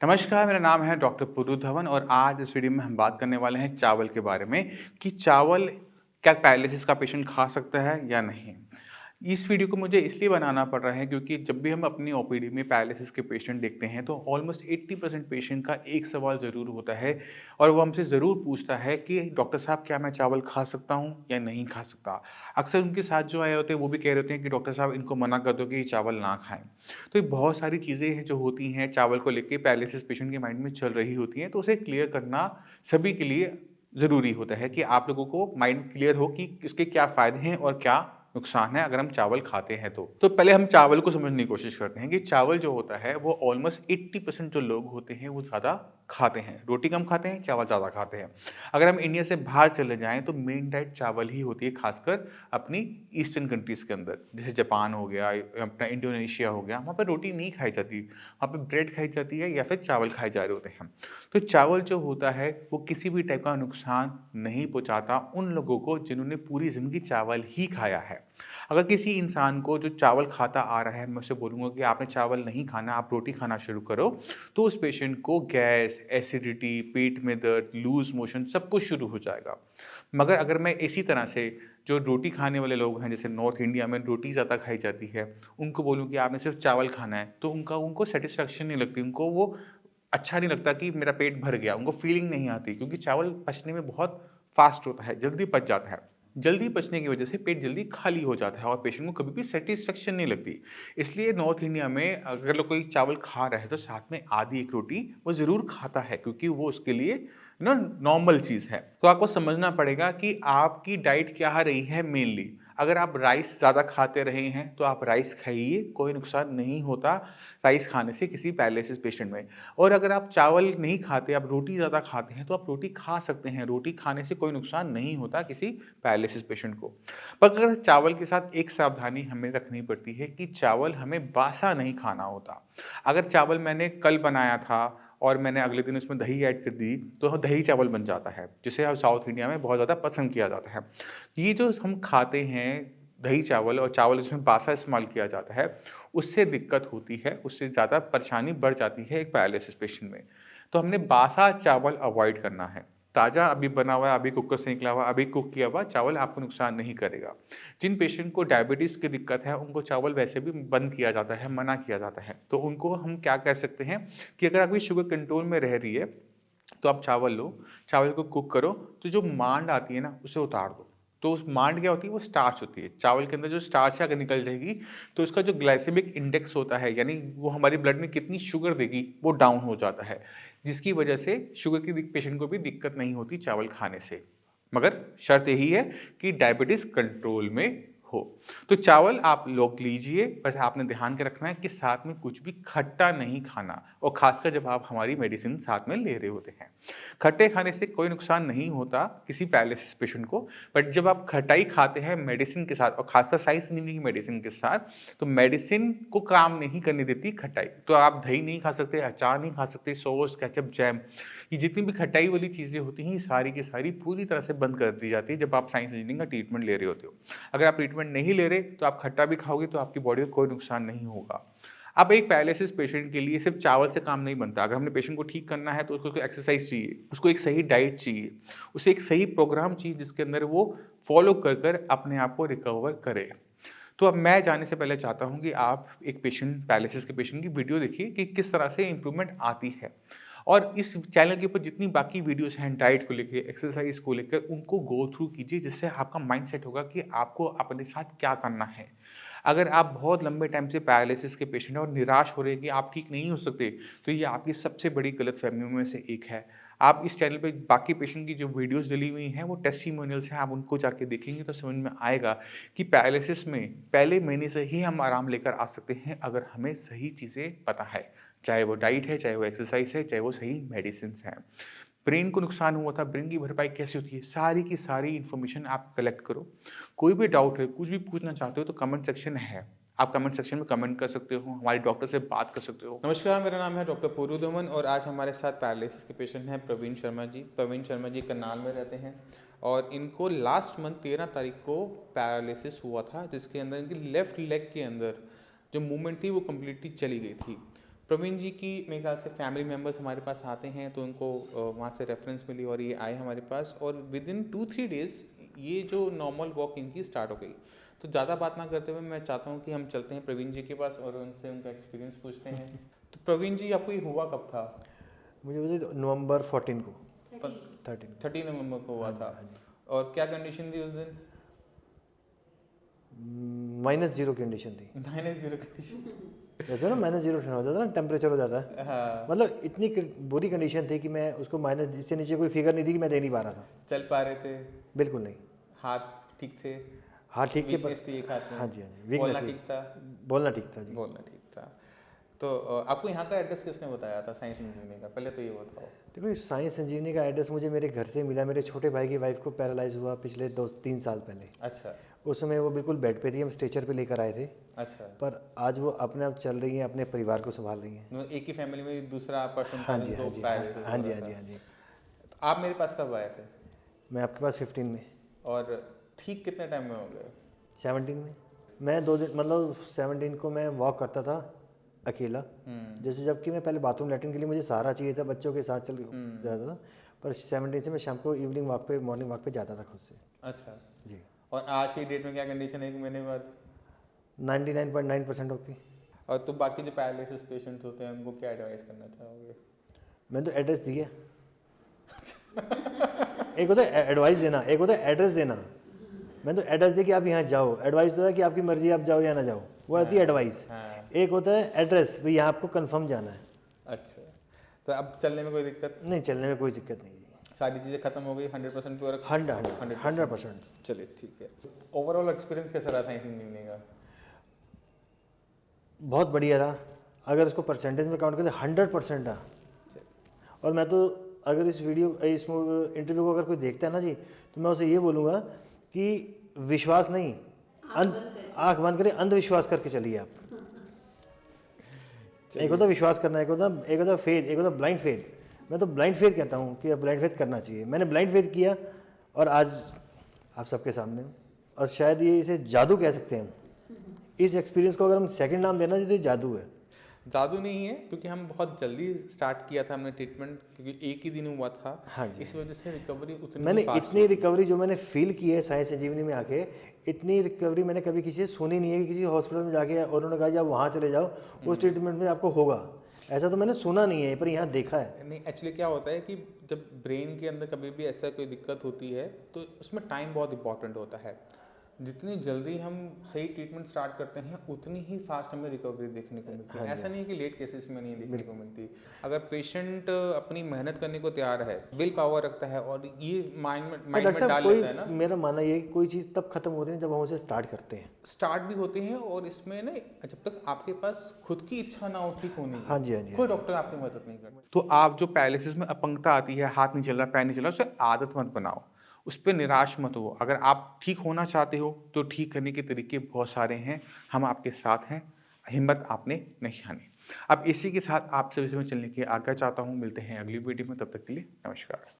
नमस्कार, मेरा नाम है डॉक्टर पुरु धवन और आज इस वीडियो में हम बात करने वाले हैं चावल के बारे में कि चावल क्या पैरालिसिस का पेशेंट खा सकता है या नहीं। इस वीडियो को मुझे इसलिए बनाना पड़ रहा है क्योंकि जब भी हम अपनी ओपीडी में पैरालिसिस के पेशेंट देखते हैं तो ऑलमोस्ट 80% पेशेंट का एक सवाल ज़रूर होता है और वो हमसे ज़रूर पूछता है कि डॉक्टर साहब क्या मैं चावल खा सकता हूँ या नहीं खा सकता। अक्सर उनके साथ जो आए होते हैं वो भी कह रहे होते हैं कि डॉक्टर साहब इनको मना कर दो कि ये चावल ना खाएँ। तो ये बहुत सारी चीज़ें हैं जो होती हैं चावल को लेके पैरालिसिस पेशेंट के माइंड में चल रही होती हैं, तो उसे क्लियर करना सभी के लिए ज़रूरी होता है कि आप लोगों को माइंड क्लियर हो कि इसके क्या फ़ायदे हैं और क्या नुकसान है अगर हम चावल खाते हैं तो। तो पहले हम चावल को समझने की कोशिश करते हैं कि चावल जो होता है वो ऑलमोस्ट 80% जो लोग होते हैं वो ज़्यादा खाते हैं। रोटी कम खाते हैं, चावल ज़्यादा खाते हैं। अगर हम इंडिया से बाहर चले जाएँ तो मेन डाइट चावल ही होती है, ख़ासकर अपनी ईस्टर्न कंट्रीज़ के अंदर। जैसे जापान हो गया, अपना इंडोनेशिया हो गया, वहाँ पे रोटी नहीं खाई जाती, वहाँ पे ब्रेड खाई जाती है या फिर चावल खाए जा रहे होते हैं। तो चावल जो होता है वो किसी भी टाइप का नुकसान नहीं पहुँचाता उन लोगों को जिन्होंने पूरी ज़िंदगी चावल ही खाया है। अगर किसी इंसान को जो चावल खाता आ रहा है, मैं उसे बोलूँगा कि आपने चावल नहीं खाना, आप रोटी खाना शुरू करो, तो उस पेशेंट को गैस, एसिडिटी, पेट में दर्द, लूज़ मोशन सब कुछ शुरू हो जाएगा। मगर अगर मैं इसी तरह से जो रोटी खाने वाले लोग हैं, जैसे नॉर्थ इंडिया में रोटी ज़्यादा खाई जाती है, उनको बोलूँ कि आपने सिर्फ़ चावल खाना है, तो उनको सैटिस्फैक्शन नहीं लगती, उनको वो अच्छा नहीं लगता कि मेरा पेट भर गया, उनको फीलिंग नहीं आती क्योंकि चावल पचने में बहुत फ़ास्ट होता है, जल्दी पच जाता है। जल्दी पचने की वजह से पेट जल्दी खाली हो जाता है और पेशेंट को कभी भी सैटिस्फैक्शन नहीं लगती। इसलिए नॉर्थ इंडिया में अगर कोई चावल खा रहा है तो साथ में आधी एक रोटी वो ज़रूर खाता है क्योंकि वो उसके लिए नॉर्मल चीज़ है। तो आपको समझना पड़ेगा कि आपकी डाइट क्या रही है मेनली। अगर आप राइस ज़्यादा खाते रहे हैं तो आप राइस खाइए, कोई नुकसान नहीं होता राइस खाने से किसी पैरालिसिस पेशेंट में। और अगर आप चावल नहीं खाते, आप रोटी ज़्यादा खाते हैं तो आप रोटी खा सकते हैं। रोटी खाने से कोई नुकसान नहीं होता किसी पैरालिसिस पेशेंट को। पर अगर चावल के साथ एक सावधानी हमें रखनी पड़ती है कि चावल हमें बासा नहीं खाना होता। अगर चावल मैंने कल बनाया था और मैंने अगले दिन उसमें दही ऐड कर दी, तो दही चावल बन जाता है, जिसे अब साउथ इंडिया में बहुत ज़्यादा पसंद किया जाता है। ये जो हम खाते हैं दही चावल और चावल इसमें बासा इस्तेमाल किया जाता है, उससे दिक्कत होती है, उससे ज़्यादा परेशानी बढ़ जाती है एक पैरालिसिस पेशेंट में। तो हमने बासा चावल अवॉइड करना है। ताज़ा अभी बना हुआ, अभी कुकर से निकला हुआ, अभी कुक किया हुआ चावल आपको नुकसान नहीं करेगा। जिन पेशेंट को डायबिटीज़ की दिक्कत है, उनको चावल वैसे भी बंद किया जाता है, मना किया जाता है। तो उनको हम क्या कह सकते हैं कि अगर आपकी शुगर कंट्रोल में रह रही है, तो आप चावल लो, चावल को कुक करो, तो जो मांड आती है ना, उसे उतार दो। तो उस मांड क्या होती है? वो स्टार्च होती है। चावल के अंदर जो स्टार्च है अगर निकल जाएगी, तो उसका जो ग्लाइसेमिक इंडेक्स होता है, यानी वो हमारी ब्लड में कितनी शुगर देगी, वो डाउन हो जाता है। जिसकी वजह से शुगर की पेशेंट को भी दिक्कत नहीं होती चावल खाने से। मगर शर्त यही है कि डायबिटीज़ कंट्रोल में हो। तो चावल आप लोग लीजिए, बस आपने ध्यान के रखना है कि साथ में कुछ भी खट्टा नहीं खाना और ख़ासकर जब आप हमारी मेडिसिन साथ में ले रहे होते हैं। खट्टे खाने से कोई नुकसान नहीं होता किसी पैरालिसिस पेशेंट को, बट जब आप खटाई खाते हैं मेडिसिन के साथ और ख़ासकर साइंस की मेडिसिन के साथ, तो मेडिसिन को काम नहीं करने देती खटाई। तो आप दही नहीं खा सकते, अचार नहीं खा सकते, सॉस, केचप, जैम, ये जितनी भी खटाई वाली चीज़ें होती हैं, ये सारी की सारी पूरी तरह से बंद कर दी जाती है जब आप साइंस इंजीनियरिंग का ट्रीटमेंट ले रहे होते हो। अगर आप ट्रीटमेंट नहीं ले रहे, तो आप खट्टा भी खाओगे तो आपकी बॉडी को कोई नुकसान नहीं होगा। अब एक पैरालिसिस पेशेंट के लिए सिर्फ़ चावल से काम नहीं बनता। अगर हमने पेशेंट को ठीक करना है तो उसको एक्सरसाइज़ चाहिए, उसको एक सही डाइट चाहिए, उसे एक सही प्रोग्राम चाहिए जिसके अंदर वो फ़ॉलो कर कर अपने आप को रिकवर करे। तो अब मैं जाने से पहले चाहता हूँ कि आप एक पेशेंट पैरालिसिस के पेशेंट की वीडियो देखिए कि किस तरह से इम्प्रूवमेंट आती है। और इस चैनल के ऊपर जितनी बाकी वीडियोज़ हैं डाइट को लेके, एक्सरसाइज़ को लेकर, उनको गो थ्रू कीजिए जिससे आपका माइंडसेट होगा कि आपको अपने साथ क्या करना है। अगर आप बहुत लंबे टाइम से पैरालिसिस के पेशेंट हैं और निराश हो रहे हैं कि आप ठीक नहीं हो सकते, तो ये आपकी सबसे बड़ी गलतफ़हमियों में से एक है। आप इस चैनल पे बाकी पेशेंट की जो वीडियोज़ डली हुई हैं, वो टेस्टिमोनियल्स हैं, आप उनको जाके देखेंगे तो समझ में आएगा कि पैरालिसिस में पहले महीने से ही हम आराम लेकर आ सकते हैं, अगर हमें सही चीज़ें पता है। चाहे वो डाइट है, चाहे वो एक्सरसाइज़ है, चाहे वो सही मेडिसिन्स हैं। ब्रेन को नुकसान हुआ था, ब्रेन की भरपाई कैसे होती है, सारी की सारी इन्फॉर्मेशन आप कलेक्ट करो। कोई भी डाउट है, कुछ भी पूछना चाहते हो तो कमेंट सेक्शन है। आप कमेंट सेक्शन में कमेंट कर सकते हो, हमारे डॉक्टर से बात कर सकते हो। नमस्कार, मेरा नाम है डॉक्टर पुरु धवन और आज हमारे साथ पैरालिसिस के पेशेंट हैं प्रवीण शर्मा जी। प्रवीण शर्मा जी करनाल में रहते हैं और इनको लास्ट मंथ 13 तारीख को पैरालिसिस हुआ था, जिसके अंदर इनकी लेफ्ट लेग के अंदर जो मूवमेंट थी वो कम्प्लीटली चली गई थी। प्रवीण जी की मेरे ख्याल से फैमिली मेम्बर्स हमारे पास आते हैं तो उनको वहाँ से रेफरेंस मिली और ये आए हमारे पास, और विद इन 2-3 डेज़ ये जो नॉर्मल वॉक इनकी स्टार्ट हो गई। तो ज़्यादा बात ना करते हुए मैं चाहता हूँ कि हम चलते हैं प्रवीण जी के पास और उनसे उनका एक्सपीरियंस पूछते हैं। तो प्रवीण जी, आपको ये हुआ कब था? मुझे बताइए, नवंबर 14 को 30 नवंबर को हुआ था। हाँ जी। और क्या कंडीशन थी उस दिन? -0 कंडीशन थी। -0 कंडीशन। जैसे ना -0 हो जाता है ना, टेम्परेचर हो जाता है। हाँ, मतलब इतनी बुरी कंडीशन थी कि मैं उसको माइनस, इससे नीचे कोई फिगर नहीं थी कि मैं दे नहीं पा रहा था। चल पा रहे थे? बिल्कुल नहीं। हाथ ठीक थे? हाँ ठीक थे, वीकनेस थी एक हाथ में? हाँ जी हाँ जी, बोलना वीकनेस ठीक था? बोलना ठीक था जी। बोलना ठीक था। तो आपको यहाँ का एड्रेस किसने बताया था साइंस इंजीनियरिंग का? पहले तो ये बताओ। देखो, ये साइंस इंजीनियरिंग का एड्रेस मुझे मेरे घर से मिला। मेरे छोटे भाई की वाइफ को पैरालाइज हुआ पिछले 2-3 साल पहले। अच्छा उस समय वो बिल्कुल बेड पे थी, हम स्ट्रेचर पे लेकर आए थे। अच्छा। पर आज वो अपने आप चल रही हैं, अपने परिवार को संभाल रही हैं। मतलब एक ही फैमिली में दूसरा पर्सन था हाँ जी जिनको हाँ जी पैरालिसिस हाँ हो जी रहा हाँ जी था। हाँ जी। तो आप मेरे पास कब आए थे? मैं आपके पास 15 में। और ठीक कितने टाइम में हो गए? 17 में। मैं 2 दिन, मतलब 17 को मैं वॉक करता था अकेला। जैसे जबकि मैं पहले बाथरूम लैट्रिन के लिए मुझे सहारा चाहिए था, बच्चों के साथ चल जाता था। पर 17 से मैं शाम को इवनिंग वॉक पे, मॉर्निंग वॉक पे जाता था खुद से। अच्छा। जी। और आज की डेट में क्या कंडीशन है 1 महीने बाद? 99.9% ओके। और तो बाकी जो पैरालिसिस पेशेंट्स होते हैं उनको क्या एडवाइस करना चाहोगे? मैंने तो एड्रेस दिया। एक होता है एडवाइस देना, एक होता है एड्रेस देना। मैं तो एड्रेस दे कि आप यहाँ जाओ। एडवाइस तो है कि आपकी मर्जी, आप जाओ या ना जाओ, वो आती है एडवाइस। हाँ। एक होता है एड्रेस, भाई यहाँ आपको कंफर्म जाना है। अच्छा, तो अब चलने में कोई दिक्कत? नहीं, चलने में कोई दिक्कत नहीं है। सारी चीज़ें खत्म हो गई 100% प्योर? 100%। चलिए ठीक है। ओवरऑल एक्सपीरियंस कैसा रहा साइंस इंजीनियरिंग का? बहुत बढ़िया रहा। अगर इसको परसेंटेज में काउंट करें 100% रहा। और मैं तो, अगर इस इंटरव्यू को अगर कोई देखता है ना जी, तो मैं उसे ये बोलूँगा कि विश्वास नहीं, आँख बंद करें, अंधविश्वास करके चलिए आप। एक होता विश्वास करना, एक होता फेथ, एक होता ब्लाइंड फेथ। मैं तो ब्लाइंड फेथ कहता हूँ कि ब्लाइंड फेथ करना चाहिए। मैंने ब्लाइंड फेथ किया और आज आप सबके सामने हूँ। और शायद ये, इसे जादू कह सकते हैं हम। इस एक्सपीरियंस को अगर हम सेकंड नाम देना चाहिए तो ये जादू है। जादू नहीं है, क्योंकि हम बहुत जल्दी स्टार्ट किया था हमने ट्रीटमेंट, क्योंकि एक ही दिन हुआ था। हाँ जी। इस वजह से रिकवरी उतनी मैंने fast इतनी रिकवरी जो मैंने फील की है साइंस इंजीनियरिंग में आके, इतनी रिकवरी मैंने कभी किसी से सुनी नहीं है कि किसी हॉस्पिटल में जाके और उन्होंने कहा जी आप वहाँ चले जाओ, उस ट्रीटमेंट में आपको होगा। ऐसा तो मैंने सुना नहीं है, पर यहाँ देखा है। नहीं, एक्चुअली क्या होता है कि जब ब्रेन के अंदर कभी भी ऐसा कोई दिक्कत होती है तो उसमें टाइम बहुत इंपॉर्टेंट होता है। जितनी जल्दी हम सही ट्रीटमेंट स्टार्ट करते हैं उतनी ही फास्ट हमें रिकवरी देखने को मिलती है। ऐसा नहीं है कि लेट केसेस में नहीं देखने को मिलती। अगर पेशेंट अपनी मेहनत करने को तैयार है, विल पावर रखता है और ये माइंड में डाल लेता है ना। मेरा मानना ये है कि कोई चीज़ तब खत्म होती है जब हम उसे स्टार्ट करते हैं। स्टार्ट भी होते हैं और इसमें ना जब तक आपके पास खुद की इच्छा ना हो ठीक होने की, हाँ जी हाँ जी। कोई डॉक्टर आपकी मदद नहीं करता। तो आप जो पैरालिसिस में अपंगता आती है, हाथ नहीं चल रहा, पैर नहीं चल रहा, उसे आदत मत बनाओ, उस पर निराश मत हो। अगर आप ठीक होना चाहते हो तो ठीक करने के तरीके बहुत सारे हैं, हम आपके साथ हैं, हिम्मत आपने नहीं हारनी। अब इसी के साथ आपसे विषय में चलने की आज्ञा चाहता हूँ। मिलते हैं अगली वीडियो में, तब तक के लिए नमस्कार।